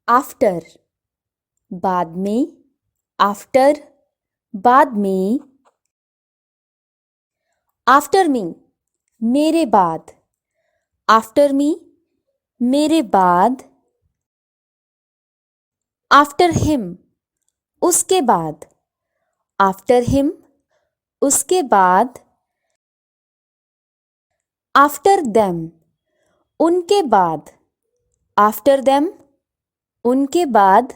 After बाद में, after बाद में। आफ्टर मी मेरे बाद, आफ्टर मी मेरे बाद। आफ्टर हिम उसके बाद, आफ्टर हिम उसके बाद। आफ्टर देम उनके बाद, आफ्टर देम उनके बाद।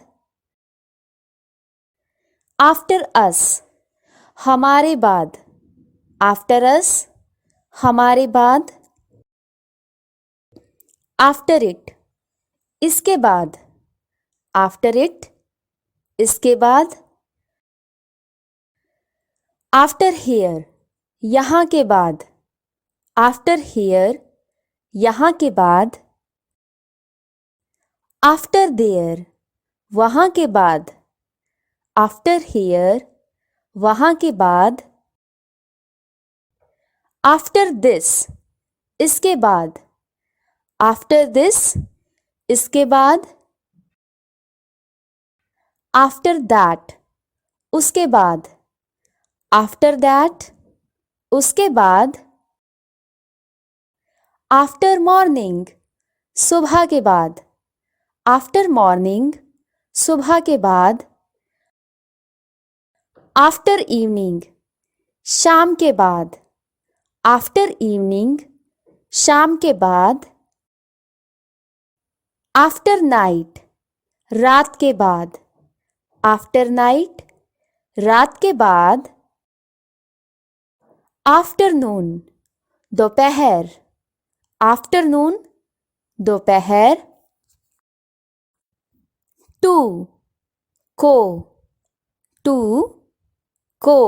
आफ्टर अस हमारे बाद, आफ्टर अस हमारे बाद। आफ्टर इट इसके बाद, आफ्टर इट इसके बाद। आफ्टर हियर यहाँ के बाद, आफ्टर हियर यहाँ के बाद। आफ्टर देयर वहाँ के बाद, आफ्टर हियर वहाँ के बाद। आफ्टर दिस इसके बाद, आफ्टर दिस इसके बाद। आफ्टर दैट उसके बाद, आफ्टर दैट उसके बाद। आफ्टर मॉर्निंग सुबह के बाद, आफ्टर मॉर्निंग सुबह के बाद। आफ्टर इवनिंग शाम के बाद, आफ्टर इवनिंग शाम के बाद। आफ्टर नाइट रात के बाद, आफ्टर नाइट रात के बाद। आफ्टरनून दोपहर, आफ्टरनून दोपहर। टू को, टू को।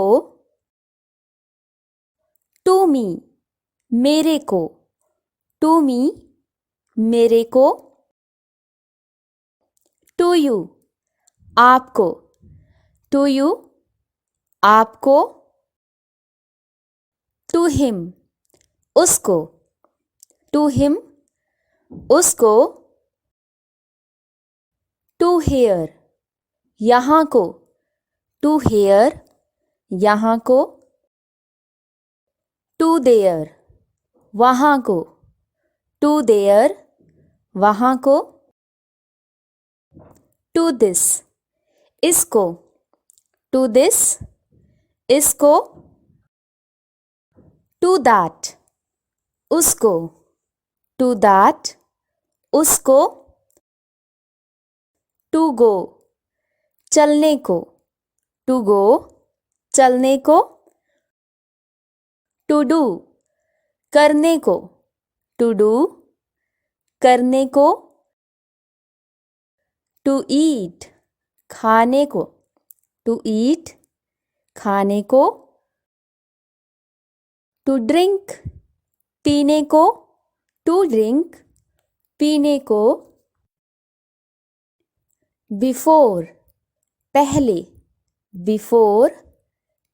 टू मी मेरे को, टू मी मेरे को। टू यू आपको, टू यू आपको। टू हिम उसको, टू हिम उसको। टू हेयर यहाँ को, टू हेयर यहाँ को। टू देयर वहाँ को, टू देयर वहाँ को। टू दिस इसको, टू दिस इसको। टू दैट उसको, टू दैट उसको। टू गो चलने को, टू गो चलने को। टू डू करने को, टू डू करने को। टू ईट खाने को, टू ईट खाने को। टू ड्रिंक पीने को, टू ड्रिंक पीने को। बिफोर पहले, बिफोर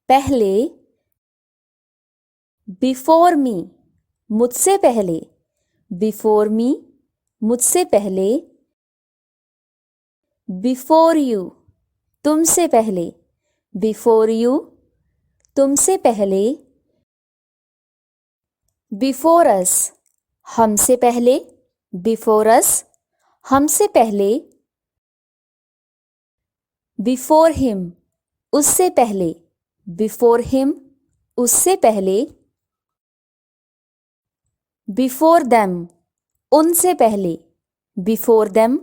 पहले। बिफोर मी मुझसे पहले, बिफोर मी मुझसे पहले। बिफोर यू तुमसे पहले, बिफोर यू तुमसे पहले। बिफोर अस हमसे पहले, बिफोर अस हमसे पहले। बिफोर हिम उससे पहले, बिफोर हिम उससे पहले। बिफोर देम उनसे पहले, बिफोर देम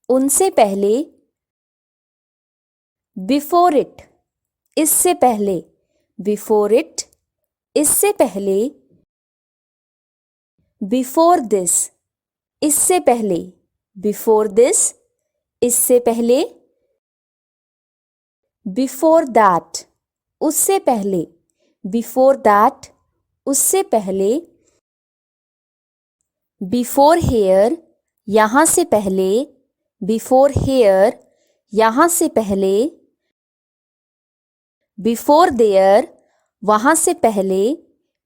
उनसे पहले। बिफोर इट इससे पहले, बिफोर इट इससे पहले। बिफोर दिस इससे पहले, बिफोर दिस इससे पहले। बिफोर दैट उससे पहले, बिफोर दैट उससे पहले। बिफोर हेयर यहाँ से पहले, बिफोर हेयर यहाँ से पहले। बिफोर देयर वहाँ से पहले,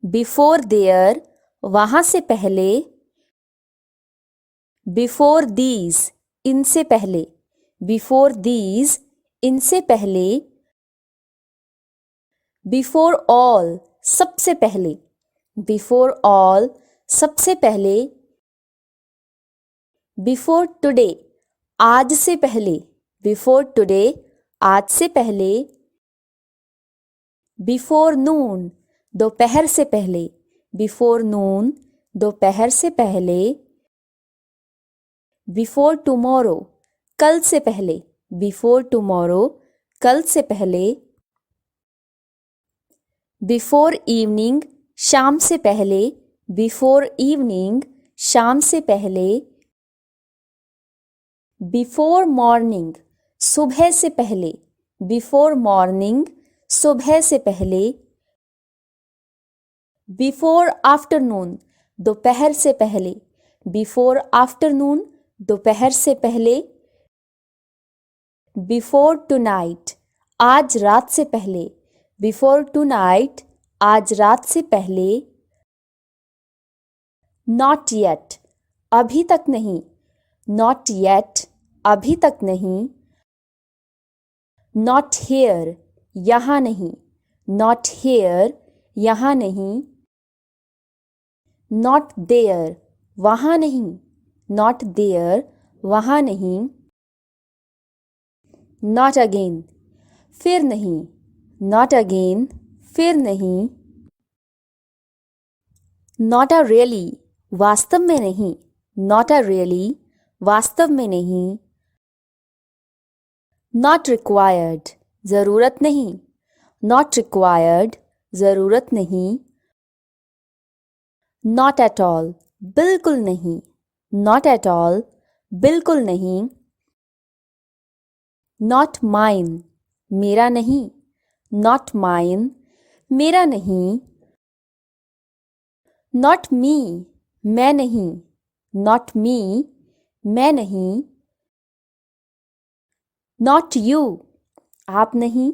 बिफोर देयर वहाँ से पहले। बिफोर दीज इनसे पहले, बिफोर दीज इनसे पहले, बिफोर ऑल सबसे पहले, बिफोर ऑल सबसे पहले, बिफोर टुडे आज से पहले, बिफोर टुडे आज से पहले, बिफोर नून दोपहर से पहले, बिफोर नून दोपहर से पहले, बिफोर टुमारो कल से पहले, बिफोर टुमारो कल से पहले, बिफोर इवनिंग शाम से पहले, बिफोर इवनिंग शाम से पहले, बिफोर मॉर्निंग सुबह से पहले, बिफोर मॉर्निंग सुबह से पहले, बिफोर आफ्टरनून दोपहर से पहले, बिफोर आफ्टरनून दोपहर से पहले, बिफोर टुनाइट आज रात से पहले, बिफोर टुनाइट आज रात से पहले, नॉट येट अभी तक नहीं, नॉट येट अभी तक नहीं, नॉट हेयर यहाँ नहीं, नॉट हेयर यहाँ नहीं, नॉट देयर वहाँ नहीं, नॉट देयर वहाँ नहीं, नॉट अगेन फिर नहीं, नॉट अगेन फिर नहीं, नॉट अ रियली वास्तव में नहीं, नॉट अ रियली वास्तव में नहीं, नॉट रिक्वायर्ड ज़रूरत नहीं, नॉट रिक्वायर्ड ज़रूरत नहीं, नॉट एट ऑल बिल्कुल नहीं, नॉट एट ऑल बिल्कुल नहीं, नॉट माइन मेरा नहीं, नॉट माइन मेरा नहीं, नॉट मी मैं नहीं, नॉट मी मैं नहीं, नॉट यू आप नहीं,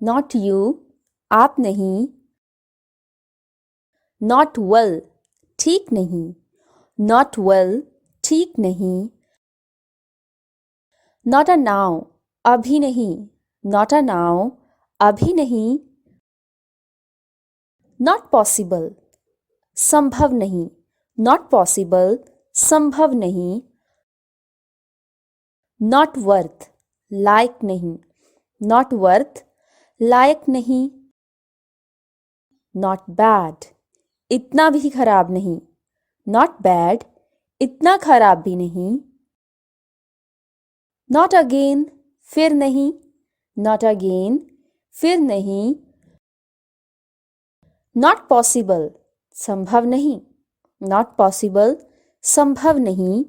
नॉट यू आप नहीं, नॉट वेल ठीक नहीं, नॉट वेल ठीक नहीं, नॉट अ नाउ अभी नहीं, नॉट अ नाउ अभी नहीं, नॉट पॉसिबल संभव नहीं, नॉट पॉसिबल संभव नहीं, नॉट वर्थ लायक नहीं, नॉट वर्थ लायक नहीं, नॉट बैड इतना भी खराब नहीं, नॉट बैड इतना खराब भी नहीं, नॉट अगेन फिर नहीं, नॉट अगेन फिर नहीं, नॉट पॉसिबल संभव नहीं, नॉट पॉसिबल संभव नहीं,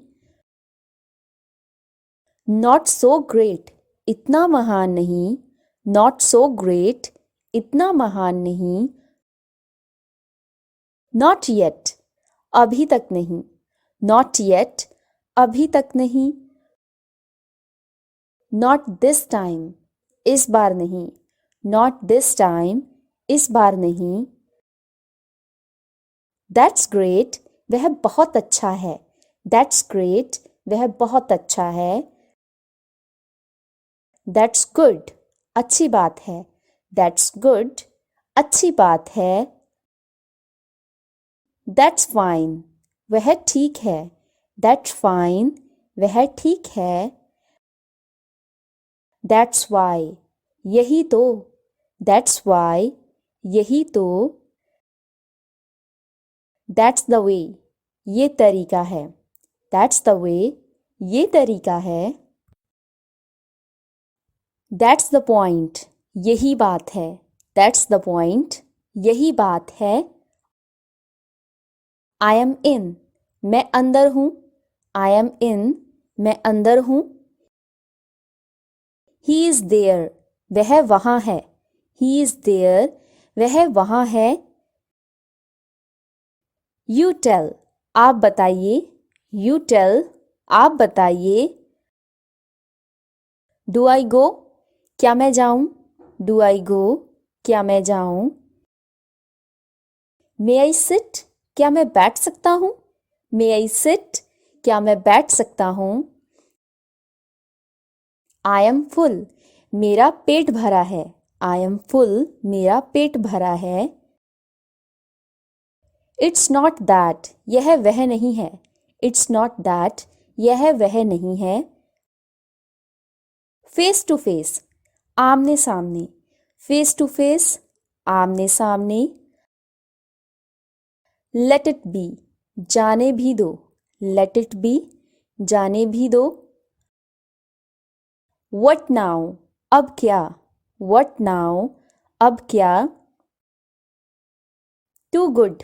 नॉट सो ग्रेट इतना महान नहीं, नॉट सो ग्रेट इतना महान नहीं, नॉट येट अभी तक नहीं, नॉट येट अभी तक नहीं, नॉट दिस टाइम इस बार नहीं, नॉट दिस टाइम इस बार नहीं, दैट्स ग्रेट वह बहुत अच्छा है, दैट्स ग्रेट वह बहुत अच्छा है, दैट्स गुड अच्छी बात है, दैट्स गुड अच्छी बात है, दैट्स फाइन वह ठीक है, दैट्स फाइन वह ठीक है, दैट्स वाई यही तो, दैट्स वाई यही तो, दैट्स द वे ये तरीका है, दैट्स द वे ये तरीका है, दैट्स द पॉइंट यही बात है, दैट्स द पॉइंट यही बात है, आई एम इन मैं अंदर हूँ, आई एम इन मैं अंदर हूँ, ही इज़ देयर वह वहाँ है, ही इज़ देयर वह वहाँ है, यू टेल आप बताइए, यू टेल आप बताइए, डू आई गो क्या मैं जाऊँ, डू आई गो क्या मैं जाऊँ, मे आई सिट क्या मैं बैठ सकता हूँ, मे आई सिट क्या मैं बैठ सकता हूँ, आई एम फुल, मेरा पेट भरा है। आई एम फुल, मेरा पेट भरा है। इट्स नॉट दैट, यह वह नहीं है। इट्स नॉट दैट, यह वह नहीं है। फेस टू फेस, आमने सामने। फेस टू फेस, आमने सामने। लेट इट बी, जाने भी दो। लेट इट बी, जाने भी दो। व्हाट नाउ, अब क्या। व्हाट नाउ, अब क्या। टू गुड,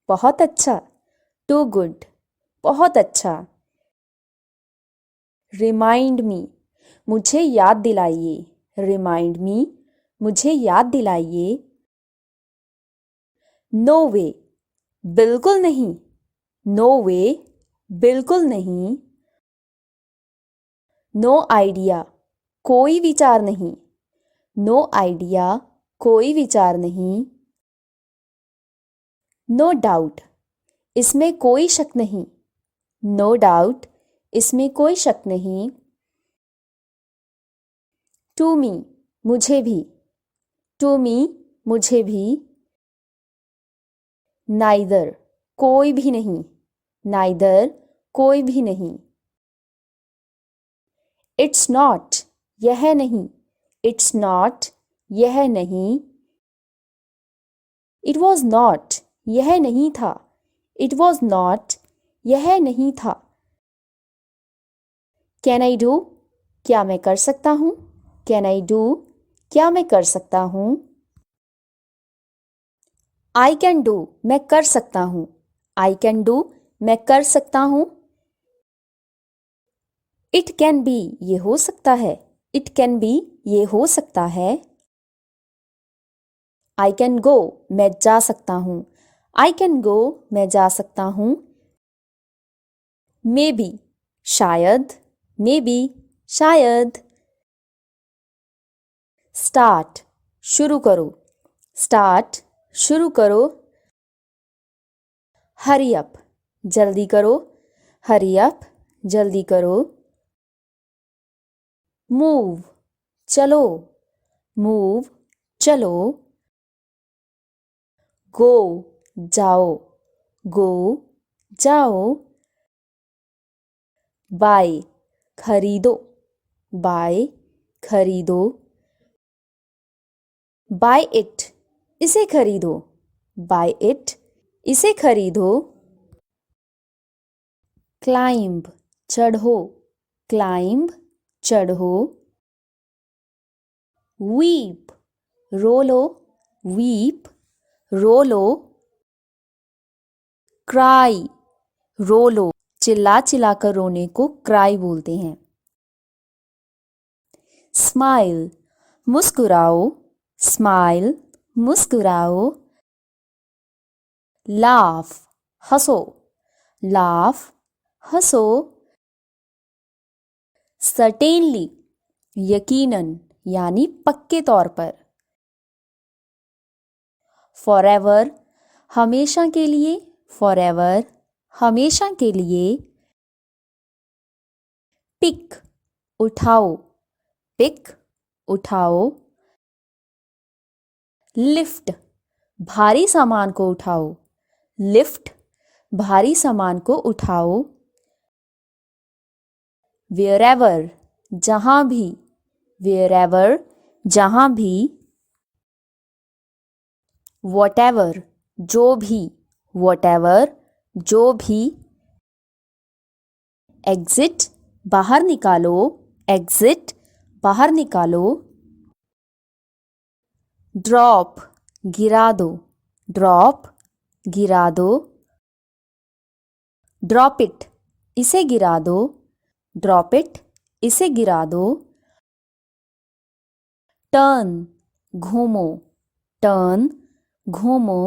बहुत अच्छा। टू गुड, बहुत अच्छा। रिमाइंड मी, मुझे याद दिलाइए। रिमाइंड मी, मुझे याद दिलाइए। नो वे, बिल्कुल नहीं। नो वे, बिल्कुल नहीं। नो आइडिया, कोई विचार नहीं। नो आइडिया, कोई विचार नहीं। नो डाउट, इसमें कोई शक नहीं। नो डाउट, इसमें कोई शक नहीं। टू मी, मुझे भी। टू मी, मुझे भी। नाइदर, कोई भी नहीं। नाइदर, कोई भी नहीं। इट्स नॉट, यह नहीं। इट्स नॉट, यह नहीं। इट वॉज नॉट, यह नहीं था। इट वॉज नॉट, यह नहीं था। कैन आई डू, क्या मैं कर सकता हूँ। कैन आई डू, क्या मैं कर सकता हूँ। आई कैन डू, मैं कर सकता हूँ। आई कैन डू, मैं कर सकता हूँ। इट कैन बी, ये हो सकता है। इट कैन बी, ये हो सकता है। आई कैन गो, मैं जा सकता हूँ। आई कैन गो, मैं जा सकता हूँ। मे बी, शायद। मे बी, शायद। स्टार्ट, शुरू करो। स्टार्ट, शुरू करो। हरी अप, जल्दी करो। हरी अप, जल्दी करो। मूव, चलो। मूव, चलो। गो, जाओ। गो, जाओ। बाय, खरीदो। बाय, खरीदो। बाय इट, इसे खरीदो। बाय इट, इसे खरीदो। क्लाइंब, चढ़ो। क्लाइंब, चढ़ो। वीप, रोलो। वीप, रोलो। क्राई, रोलो। चिल्ला चिल्ला कर रोने को क्राई बोलते हैं। स्माइल, मुस्कुराओ। स्माइल, मुस्कुराओ। लाफ, हंसो। लाफ, हंसो। सर्टेनली, यकीनन यानी पक्के तौर पर। फॉरएवर, हमेशा के लिए। फॉरएवर, हमेशा के लिए। पिक, उठाओ। पिक, उठाओ। लिफ्ट, भारी सामान को उठाओ। लिफ्ट, भारी सामान को उठाओ। वेयरएवर, जहां भी। वेयरएवर, जहां भी। वॉटेवर, जो भी। वॉटेवर, जो भी। एग्जिट, बाहर निकालो। एग्जिट, बाहर निकालो। ड्रॉप, गिरा दो। ड्रॉप, गिरा दो। ड्रॉप इट, इसे गिरा दो। ड्रॉप इट, इसे गिरा दो। टर्न, घूमो। टर्न, घूमो।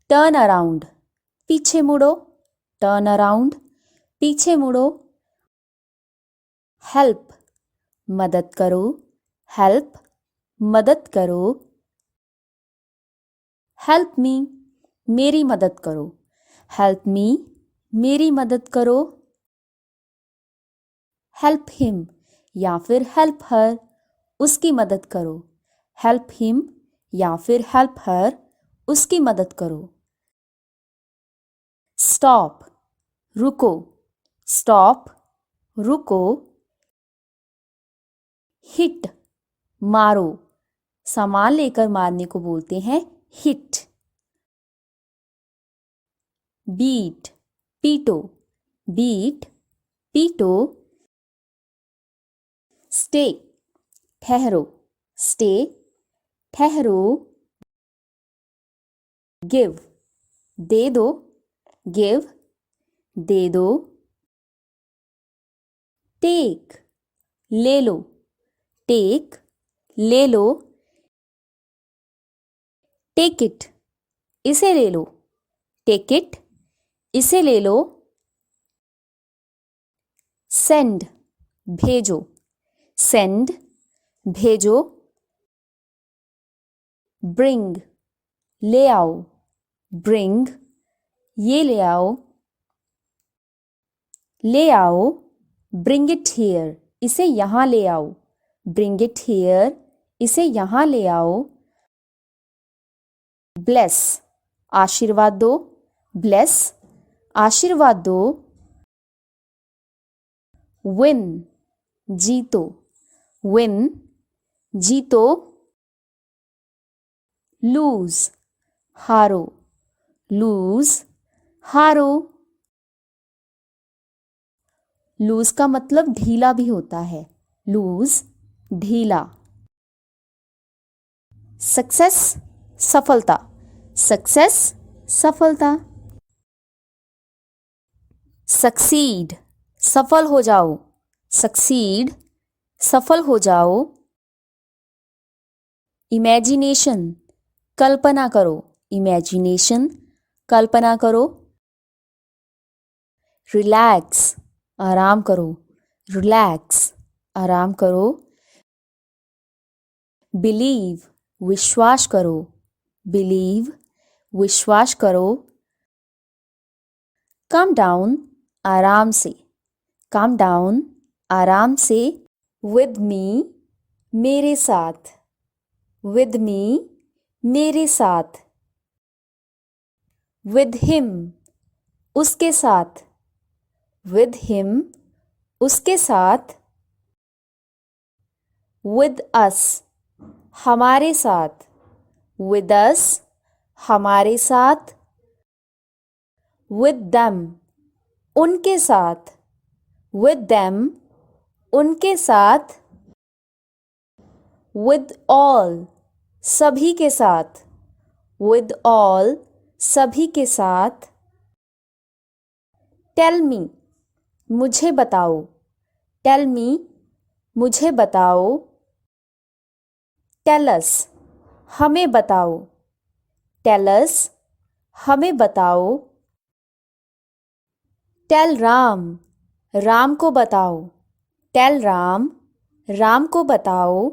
टर्न अराउंड, पीछे मुड़ो। टर्न अराउंड, पीछे मुड़ो। हेल्प, मदद करो। हेल्प, मदद करो। हेल्प मी, मेरी मदद करो। हेल्प मी, मेरी मदद करो। हेल्प हिम या फिर हेल्प हर, उसकी मदद करो। हेल्प हिम या फिर हेल्प हर, उसकी मदद करो। स्टॉप, रुको। स्टॉप, रुको। हिट, मारो। सामान लेकर मारने को बोलते हैं हिट। बीट, पीटो। बीट, पीटो। स्टे, ठहरो। स्टे, ठहरो। गिव, दे दो। गिव, दे दो। टेक, ले लो। टेक, ले लो। टेक इट, इसे ले लो। टेक इट, इसे ले लो। सेंड, भेजो। सेंड, भेजो। ब्रिंग, ले आओ। ब्रिंग, ये ले आओ। ले आओ। ब्रिंग इट हियर, इसे यहाँ ले आओ। ब्रिंग इट हियर, इसे यहाँ ले आओ। ब्लेस, आशीर्वाद दो। ब्लेस, आशीर्वाद दो। विन, जीतो। विन, जीतो। लूज, हारो। लूज, हारो। लूज का मतलब ढीला भी होता है। लूज, ढीला। सक्सेस, सफलता। सक्सेस, सफलता। सक्सीड, सफल हो जाओ। सक्सीड, सफल हो जाओ। इमेजिनेशन, कल्पना करो। इमेजिनेशन, कल्पना करो। रिलैक्स, आराम करो। रिलैक्स, आराम करो। बिलीव, विश्वास करो। बिलीव, विश्वास करो। काम डाउन, आराम से। काम डाउन, आराम से। विद मी, मेरे साथ। विद मी, मेरे साथ। विद हिम, उसके साथ। विद हिम, उसके साथ। विद अस, हमारे साथ। विद अस, हमारे साथ। विद देम, उनके साथ। विद देम, उनके साथ। विद ऑल, सभी के साथ। विद ऑल, सभी के साथ। टेल मी, मुझे बताओ। टेल मी, मुझे बताओ। टेल अस, हमें बताओ। टेल अस, हमें बताओ। टेल राम, राम को बताओ। टेल राम, राम को बताओ।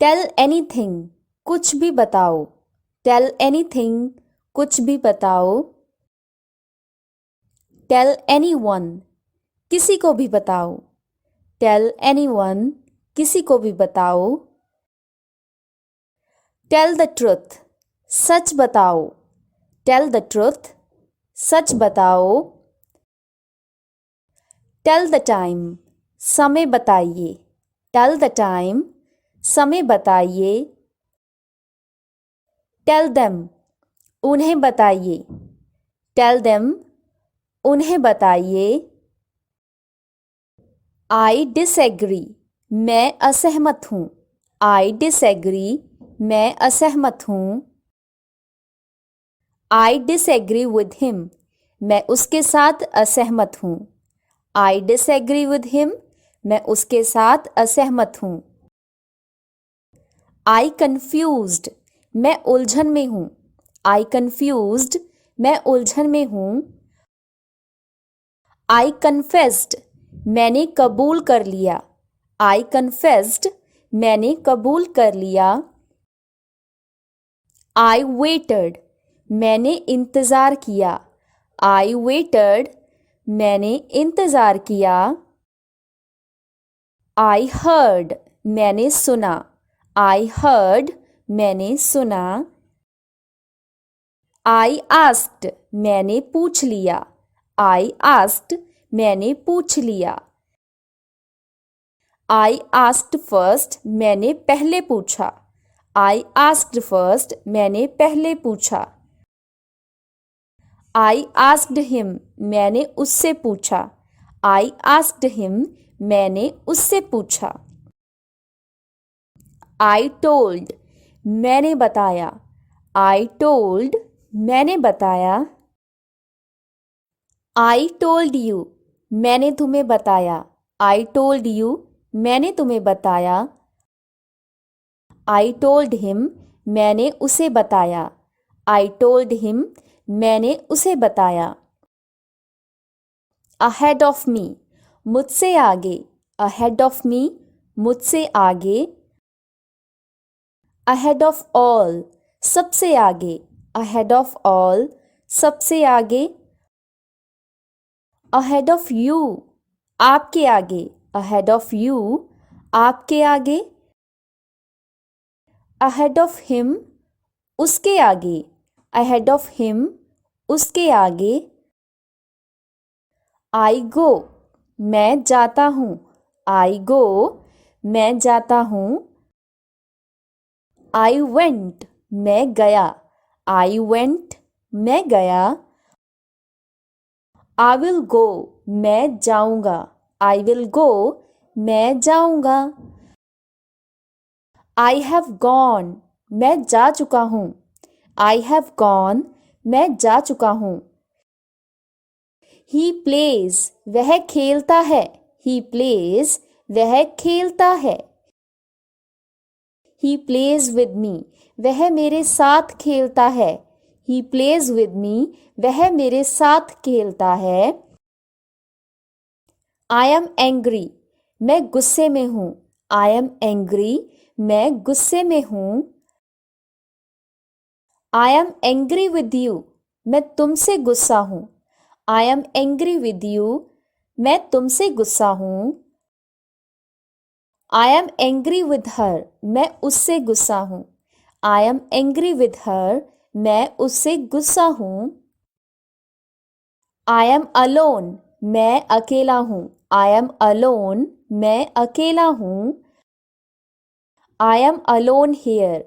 टेल एनीथिंग, कुछ भी बताओ। टेल एनीथिंग, कुछ भी बताओ। टेल एनीवन, किसी को भी बताओ। टेल एनीवन, किसी को भी बताओ। टेल द ट्रुथ, सच बताओ। टेल द ट्रुथ, सच बताओ। टेल द टाइम, समय बताइए। टेल द टाइम, समय बताइए। टेल देम, उन्हें बताइए। टेल देम, उन्हें बताइए। आई डिसएग्री, मैं असहमत हूँ। आई डिसएग्री, मैं असहमत हूँ। आई डिसएग्री विद हिम, मैं उसके साथ असहमत हूँ। आई डिसएग्री विद हिम, मैं उसके साथ असहमत हूँ। आई कन्फ्यूज्ड, मैं उलझन में हूँ। आई कन्फ्यूज्ड, मैं उलझन में हूँ। आई कन्फेस्ड, मैंने कबूल कर लिया। आई कन्फेस्ड, मैंने कबूल कर लिया। आई वेटेड, मैंने इंतज़ार किया। आई वेटेड, मैंने इंतज़ार किया। I heard, मैंने सुना। I heard, मैंने सुना। I asked, मैंने पूछ लिया। I asked, मैंने पूछ लिया। I asked first, मैंने पहले पूछा। I asked first, मैंने पहले पूछा। I asked him, मैंने उससे पूछा। I asked him, मैंने उससे पूछा। I told, मैंने बताया। I told, मैंने बताया। I told you, मैंने तुम्हें बताया। I told you, मैंने तुम्हें बताया। I told him, मैंने उसे बताया। I told him, मैंने उसे बताया। Ahead of me, मुझसे आगे। Ahead of me, मुझसे आगे। Ahead of all, सबसे आगे। Ahead of all, सबसे आगे। Ahead of you, आपके आगे। Ahead of you, आपके आगे। Ahead of him, उसके आगे। Ahead of him, उसके आगे। I go, मैं जाता हूँ। I go, मैं जाता हूँ। I went, मैं गया। I went, मैं गया। I will go, मैं जाऊँगा। I will go, मैं जाऊँगा। I have gone, मैं जा चुका हूँ। I have gone, मैं जा चुका हूँ। He plays, वह खेलता है। He plays, वह खेलता है। He plays with me, वह मेरे साथ खेलता है। He plays with me, वह मेरे साथ खेलता है। I am angry, मैं गुस्से में हूँ। I am angry, मैं गुस्से में हूँ। I am angry with you, मैं तुमसे गुस्सा हूँ। I am angry with you, मैं तुमसे गुस्सा हूँ। I am angry with her, मैं उससे गुस्सा हूँ। I am angry with her, मैं उससे गुस्सा हूँ। I am alone, मैं अकेला हूँ। I am alone, मैं अकेला हूँ। I am alone here,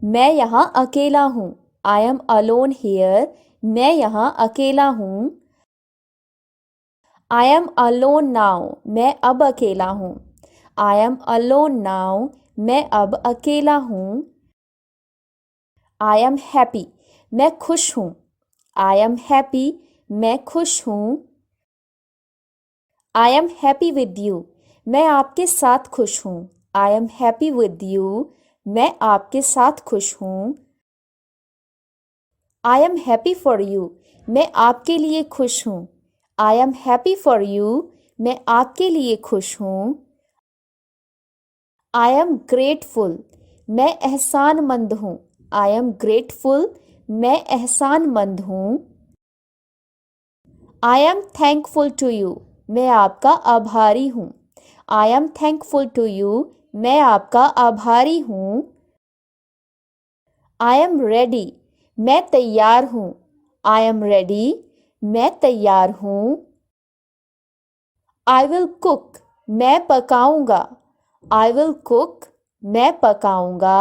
मैं यहाँ अकेला हूँ। I am alone here, मैं यहाँ अकेला हूँ। I am alone now, मैं अब अकेला हूँ। I am alone now, मैं अब अकेला हूँ। I am happy, मैं खुश हूँ। I am happy, मैं खुश हूँ। I am happy with you, मैं आपके साथ खुश हूँ। I am happy with you, मैं आपके साथ खुश हूँ। I am happy for you, मैं आपके लिए खुश हूँ। I am happy for you, मैं आपके लिए खुश हूँ। I am grateful, मैं एहसानमंद हूँ। I am grateful, मैं एहसानमंद हूँ। I am thankful to you, मैं आपका आभारी हूँ। I am thankful to you, मैं आपका आभारी हूँ। I am ready, मैं तैयार हूँ। I am ready, मैं तैयार हूँ। I will cook, मैं पकाऊंगा। I will cook, मैं पकाऊंगा।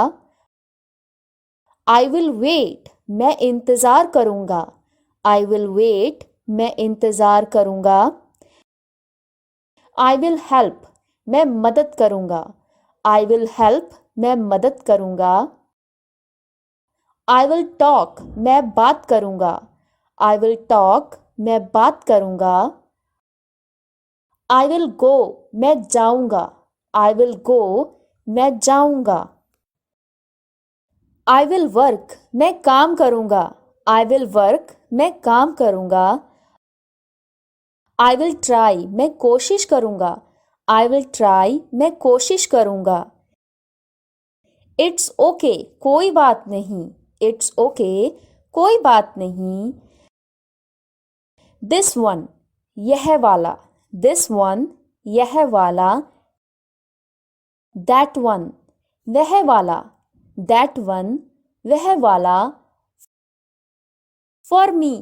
I will wait, मैं इंतज़ार करूंगा। I will wait, मैं इंतज़ार करूंगा। I will help, मैं मदद करूंगा। I will help, मैं मदद करूंगा। I will talk, मैं बात करूंगा। I will talk, मैं बात करूंगा। I will go, मैं जाऊंगा। I will go, मैं जाऊंगा। I will work, मैं काम करूंगा। I will work, मैं काम करूंगा। I will try, मैं कोशिश करूंगा। I will try, मैं कोशिश करूंगा। It's okay, कोई बात नहीं। It's okay, कोई बात नहीं। This one, यह वाला, दिस वन, यह वाला, दैट वन, वह वाला, दैट वन, वह वाला, फॉर मी,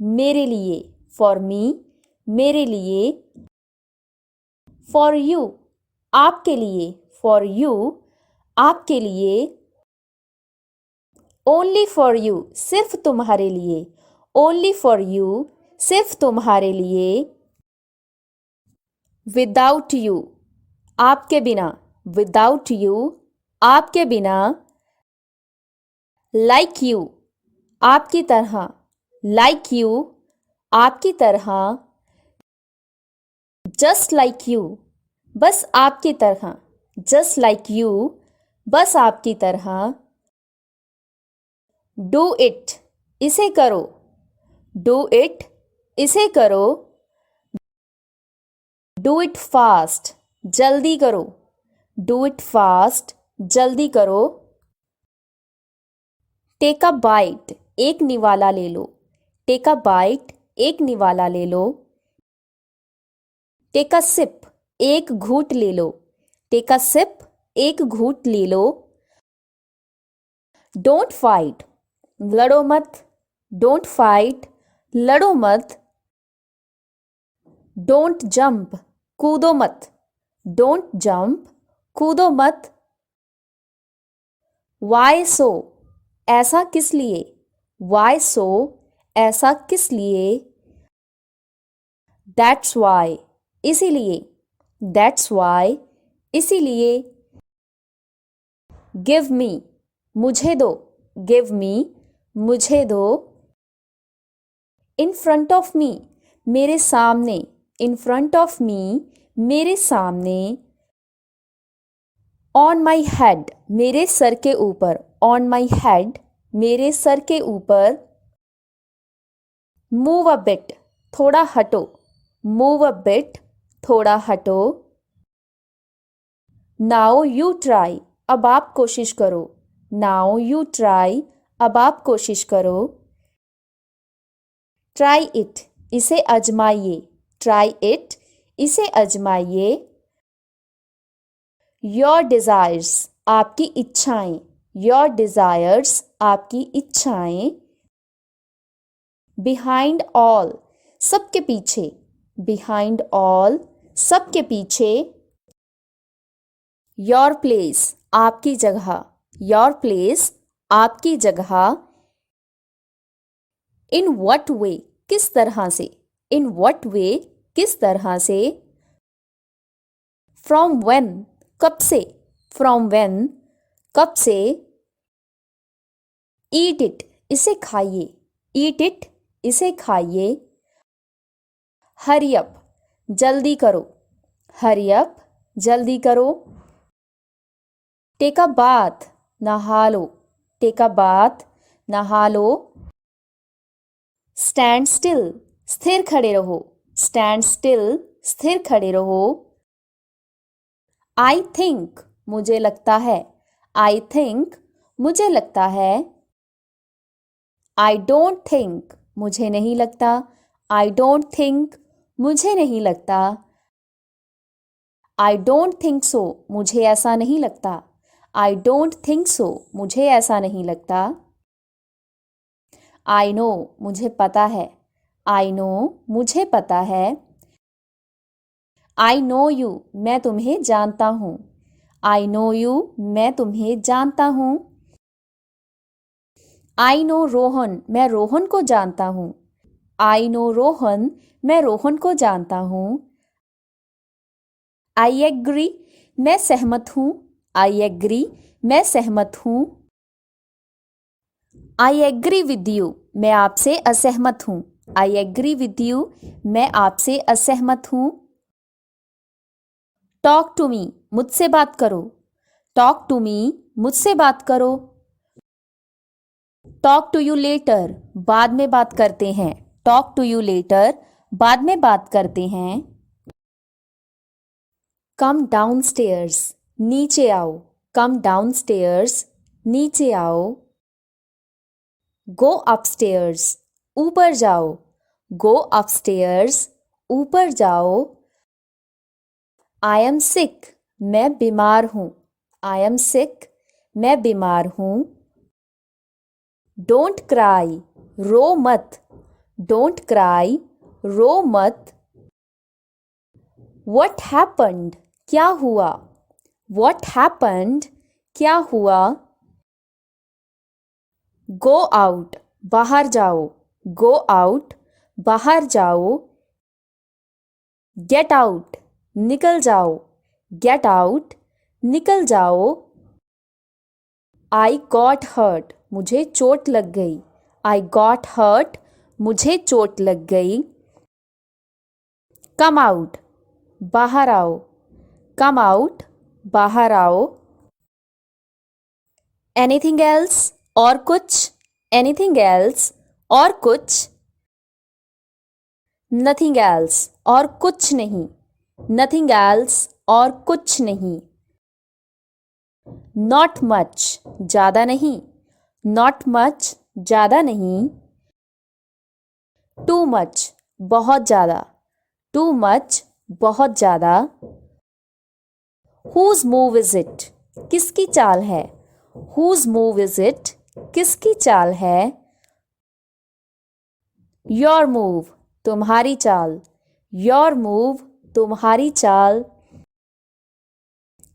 मेरे लिए, फॉर मी, मेरे लिए, फॉर यू, आपके लिए, फॉर यू, आपके लिए, ओनली फॉर यू, सिर्फ तुम्हारे लिए, ओनली फॉर यू, सिर्फ तुम्हारे लिए, विदाउट यू, आपके बिना, विदाउट यू, आपके बिना, लाइक यू, आपकी तरह, लाइक यू, आपकी तरह, जस्ट लाइक यू, बस आपकी तरह, जस्ट लाइक यू, बस आपकी तरह, डू इट, इसे करो, डू इट, इसे करो, डू इट फास्ट, जल्दी करो, डू इट फास्ट, जल्दी करो, टेक अ बाइट, एक निवाला ले लो, टेक अ बाइट, एक निवाला ले लो, टेक अ सिप, एक घूंट ले लो, टेक अ सिप, एक घूंट ले लो, डोंट फाइट, लड़ो मत, डोंट फाइट, लड़ो मत, डोंट जंप, कूदो मत, डोंट जंप, कूदो मत, वाई सो, ऐसा किस लिए, वाई सो, ऐसा किस लिए, दैट्स वाई, इसीलिए, दैट्स वाई, इसीलिए, गिव मी, मुझे दो, गिव मी, मुझे दो, इन फ्रंट ऑफ मी, मेरे सामने, इन फ्रंट ऑफ मी, मेरे सामने, ऑन माई हेड, मेरे सर के ऊपर, ऑन माई हेड, मेरे सर के ऊपर, मूव अ बिट, थोड़ा हटो, मूव अ बिट, थोड़ा हटो, नाउ यू ट्राई, अब आप कोशिश करो, नाउ यू ट्राई, अब आप कोशिश करो, ट्राई इट, इसे आजमाइए, ट्राई इट, इसे आजमाइए, योर डिजायर्स, आपकी इच्छाएं, योर डिजायर्स, आपकी इच्छाएं, बिहाइंड ऑल, सबके पीछे, बिहाइंड ऑल, सबके पीछे, योर प्लेस, आपकी जगह, योर प्लेस, आपकी जगह, इन व्हाट वे, किस तरह से, इन व्हाट वे, किस तरह से, फ्रॉम व्हेन, कब से, फ्रॉम व्हेन, कब से, ईट इट, इसे खाइए, ईट इट, इसे खाइए, हरी अप, जल्दी करो, हरी अप, जल्दी करो, टेक अ बाथ, नहा लो, टेक अ बाथ, नहा लो, स्टैंड स्टिल, स्थिर खड़े रहो, स्टैंड स्टिल, स्थिर खड़े रहो, आई थिंक, मुझे लगता है, आई थिंक, मुझे लगता है, आई डोंट थिंक, मुझे नहीं लगता, आई डोंट थिंक, मुझे नहीं लगता, आई डोंट थिंक सो, मुझे ऐसा नहीं लगता, आई डोंट थिंक सो, मुझे ऐसा नहीं लगता, आई नो, मुझे पता है, आई नो, मुझे पता है, आई नो यू, मैं तुम्हें जानता हूँ, आई नो यू, मैं तुम्हें जानता हूँ, आई नो रोहन, मैं रोहन को जानता हूँ, आई नो रोहन, मैं रोहन को जानता हूँ, आई एग्री, मैं सहमत हूँ, आई एग्री, मैं सहमत हूँ, आई एग्री विद यू, मैं आपसे असहमत हूँ, आई एग्री विद यू, मैं आपसे असहमत हूँ, टॉक टू मी, मुझसे बात करो, टॉक टू मी, मुझसे बात करो, टॉक टू यू लेटर, बाद में बात करते हैं, टॉक टू यू लेटर, बाद में बात करते हैं, कम डाउन स्टेयर्स, नीचे आओ, कम डाउन स्टेयर्स, नीचे आओ, गो अपस्टेयर्स, ऊपर जाओ, गो अपस्टेयर्स, ऊपर जाओ। आई एम सिक, मैं बीमार हूँ। आई एम सिक, मैं बीमार हूँ। डोंट क्राई, रो मत। डोंट क्राई, रो मत। व्हाट हैपेंड, क्या हुआ। व्हाट हैपेंड, क्या हुआ। गो आउट, बाहर जाओ। गो आउट, बाहर जाओ। गेट आउट, निकल जाओ। गेट आउट, निकल जाओ। आई गॉट हर्ट, मुझे चोट लग गई। आई गॉट हर्ट, मुझे चोट लग गई। कम आउट, बाहर आओ। कम आउट, बाहर आओ। एनीथिंग एल्स, और कुछ। एनीथिंग एल्स, और कुछ। नथिंग एल्स, और कुछ नहीं। नथिंग एल्स, और कुछ नहीं। नॉट मच, ज्यादा नहीं। नॉट मच, ज्यादा नहीं। टू मच, बहुत ज्यादा। टू मच, बहुत ज्यादा। हुज मूव इज इट, किसकी चाल है। हुज मूव इज इट, किसकी चाल है। योर मूव, तुम्हारी चाल। योर मूव, तुम्हारी चाल।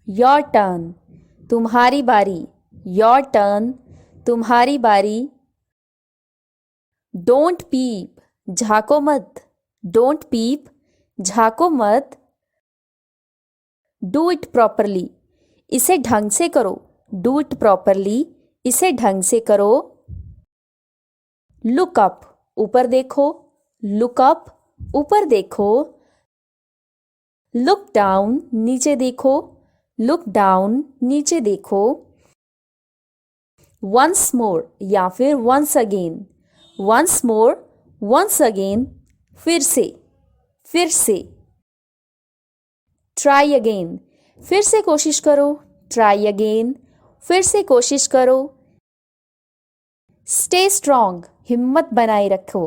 योर टर्न, तुम्हारी बारी। योर टर्न, तुम्हारी बारी। डोंट पीप, झाको मत। डोंट पीप, झाको मत। डू इट प्रॉपरली, इसे ढंग से करो। डू इट प्रॉपरली, इसे ढंग से करो। लुक अप, ऊपर देखो। लुक अप, ऊपर देखो। लुक डाउन, नीचे देखो। लुक डाउन, नीचे देखो। वंस मोर, या फिर once again. Once more, once again, फिर से। फिर से। ट्राई अगेन, फिर से कोशिश करो। ट्राई अगेन, फिर से कोशिश करो। स्टे स्ट्रॉन्ग, हिम्मत बनाए रखो।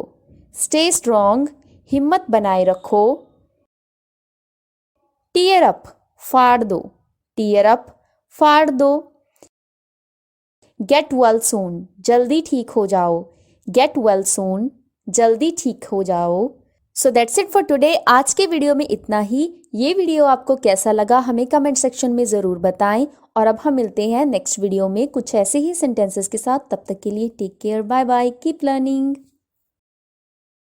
स्टे स्ट्रॉन्ग, हिम्मत बनाए रखो। टीयर अप, फाड़ दो। टीयर अप, फाड़ दो। गेट वेल सून, जल्दी ठीक हो जाओ। गेट वेल सून, जल्दी ठीक हो जाओ। So that's it for today. आज के वीडियो में इतना ही। ये वीडियो आपको कैसा लगा हमें कमेंट सेक्शन में ज़रूर बताएं। और अब हम मिलते हैं नेक्स्ट वीडियो में कुछ ऐसे ही सेंटेंसेस के साथ। तब तक के लिए take care, bye bye, keep learning.